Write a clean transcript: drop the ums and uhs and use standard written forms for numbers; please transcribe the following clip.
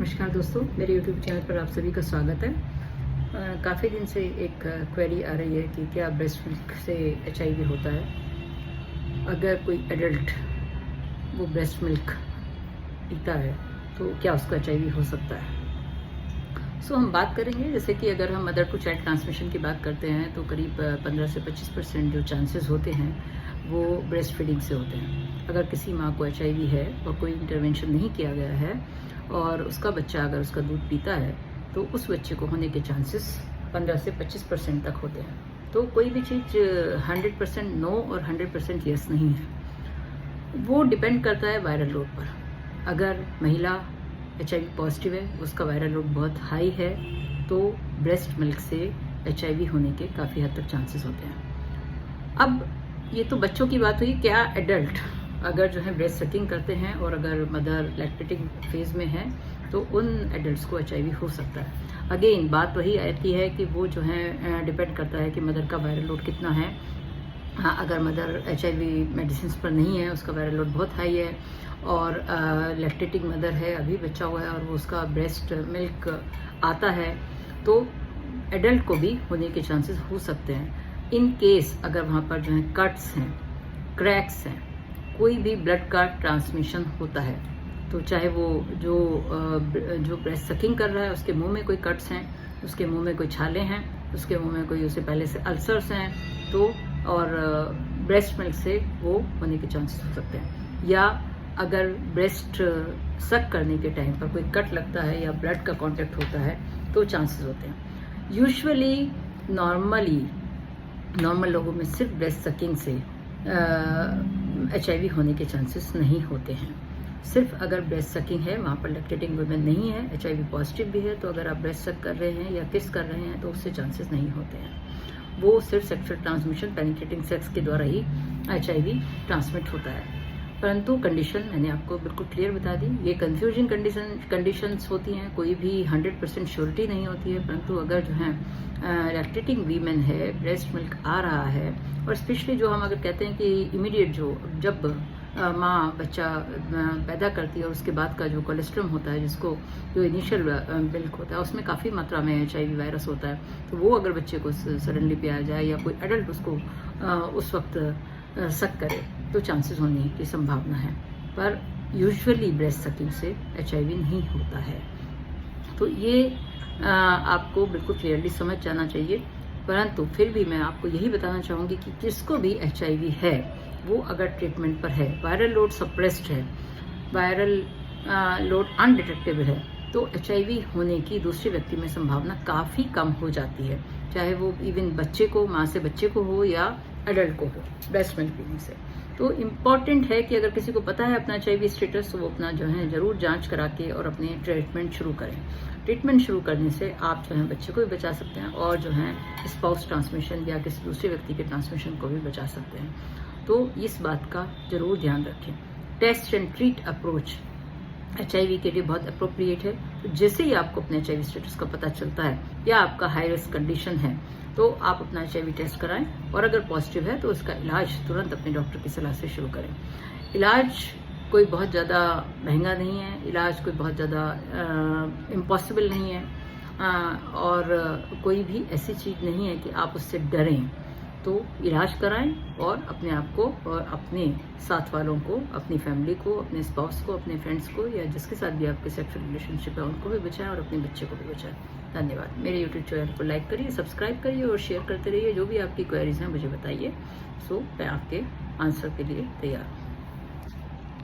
नमस्कार दोस्तों, मेरे YouTube चैनल पर आप सभी का स्वागत है। काफ़ी दिन से एक क्वेरी आ रही है कि क्या ब्रेस्ट मिल्क से HIV होता है। अगर कोई एडल्ट वो ब्रेस्ट मिल्क पीता है तो क्या उसको HIV हो सकता है। हम बात करेंगे, जैसे कि अगर हम मदर टू चाइल्ड ट्रांसमिशन की बात करते हैं तो करीब 15 से 25% जो चांसेस होते हैं वो ब्रेस्ट फीडिंग से होते हैं। अगर किसी माँ को HIV है और कोई इंटरवेंशन नहीं किया गया है और उसका बच्चा अगर उसका दूध पीता है तो उस बच्चे को होने के चांसेस 15 से 25% तक होते हैं। तो कोई भी चीज़ 100% नो और 100% यस नहीं है, वो डिपेंड करता है वायरल लोड पर। अगर महिला HIV पॉजिटिव है, उसका वायरल लोड बहुत हाई है, तो ब्रेस्ट मिल्क से HIV होने के काफ़ी हद तक चांसेस होते हैं। अब ये तो बच्चों की बात हुई। क्या एडल्ट अगर जो है ब्रेस्ट सकिंग करते हैं और अगर मदर लैक्टेटिंग फेज में है तो उन एडल्ट्स को HIV हो सकता है। अगेन बात वही आती है कि वो जो है डिपेंड करता है कि मदर का वायरल लोड कितना है। हाँ, अगर मदर HIV मेडिसिन पर नहीं है, उसका वायरल लोड बहुत हाई है और लैक्टेटिंग मदर है, अभी बच्चा हुआ है और वो उसका ब्रेस्ट मिल्क आता है, तो एडल्ट को भी होने के चांसेस हो सकते हैं। इन केस अगर वहाँ पर जो है कट्स हैं, क्रैक्स हैं, कोई भी ब्लड का ट्रांसमिशन होता है, तो चाहे वो जो ब्रेस्ट सकिंग कर रहा है उसके मुंह में कोई कट्स हैं, उसके मुंह में कोई छाले हैं, उसके मुंह में कोई उससे पहले से अल्सर्स हैं, तो और ब्रेस्ट मिल्क से वो होने के चांसेस हो सकते हैं। या अगर ब्रेस्ट सक करने के टाइम पर कोई कट लगता है या ब्लड का कांटेक्ट होता है तो चांसेस होते हैं। यूजुअली नॉर्मल लोगों में सिर्फ ब्रेस्ट सकिंग से HIV होने के चांसेस नहीं होते हैं। सिर्फ अगर ब्रेस्ट सकिंग है, वहाँ पर लैक्टेटिंग वुमेन नहीं है, HIV पॉजिटिव भी है, तो अगर आप ब्रेस्ट सक कर रहे हैं या किस कर रहे हैं तो उससे चांसेस नहीं होते हैं। वो सिर्फ सेक्सुअल ट्रांसमिशन पेनिट्रेटिंग सेक्स के द्वारा ही HIV ट्रांसमिट होता है। परंतु कंडीशन मैंने आपको बिल्कुल क्लियर बता दी। ये कंफ्यूजिंग कंडीशंस होती हैं, कोई भी 100% श्योरिटी नहीं होती है। परंतु अगर जो है लैक्टेटिंग वीमेन है, ब्रेस्ट मिल्क आ रहा है, और स्पेशली जो हम अगर कहते हैं कि इमीडिएट जब माँ बच्चा पैदा करती है और उसके बाद का जो कोलेस्ट्रम होता है, जिसको जो इनिशियल मिल्क होता है, उसमें काफ़ी मात्रा में HIV वायरस होता है, तो वो अगर बच्चे को सडनली पिया जाए या कोई एडल्ट उसको उस वक्त सक करे तो चांसेस होने की संभावना है। पर यूजुअली ब्रेस्ट सकिंग से HIV नहीं होता है। तो ये आपको बिल्कुल क्लियरली समझ जाना चाहिए। परंतु फिर भी मैं आपको यही बताना चाहूँगी कि जिसको भी HIV है, वो अगर ट्रीटमेंट पर है, वायरल लोड सप्रेस्ड है, वायरल लोड अनडिटेक्टेबल है, तो HIV होने की दूसरे व्यक्ति में संभावना काफ़ी कम हो जाती है, चाहे वो इवन बच्चे को, माँ से बच्चे को हो या एडल्ट को हो ब्रेस्ट मिल्क पीने से। तो इम्पॉर्टेंट है कि अगर किसी को पता है अपना HIV स्टेटस, तो वो अपना जो है ज़रूर जांच करा के और अपने ट्रीटमेंट शुरू करें। ट्रीटमेंट शुरू करने से आप जो है बच्चे को भी बचा सकते हैं और जो है स्पाउस ट्रांसमिशन या किसी दूसरे व्यक्ति के ट्रांसमिशन को भी बचा सकते हैं। तो इस बात का ज़रूर ध्यान रखें। Test and treat approach HIV के लिए बहुत अप्रोप्रिएट है। तो जैसे ही आपको अपने HIV स्टेटस का पता चलता है या आपका हाई रिस्क कंडीशन है, तो आप अपना HIV टेस्ट कराएं और अगर पॉजिटिव है तो उसका इलाज तुरंत अपने डॉक्टर की सलाह से शुरू करें। इलाज कोई बहुत ज़्यादा महंगा नहीं है, इलाज कोई बहुत ज़्यादा इम्पॉसिबल नहीं है, और कोई भी ऐसी चीज़ नहीं है कि आप उससे डरें। तो इलाज कराएं और अपने आप को और अपने साथ वालों को, अपनी फैमिली को, अपने स्पाउस को, अपने फ्रेंड्स को या जिसके साथ भी आपके सेक्सुअल रिलेशनशिप है उनको भी बचाएं और अपने बच्चे को भी बचाएं। धन्यवाद। मेरे YouTube चैनल को लाइक करिए, सब्सक्राइब करिए और शेयर करते रहिए। जो भी आपकी क्वेरीज हैं मुझे बताइए। मैं आपके आंसर के लिए तैयार हूँ।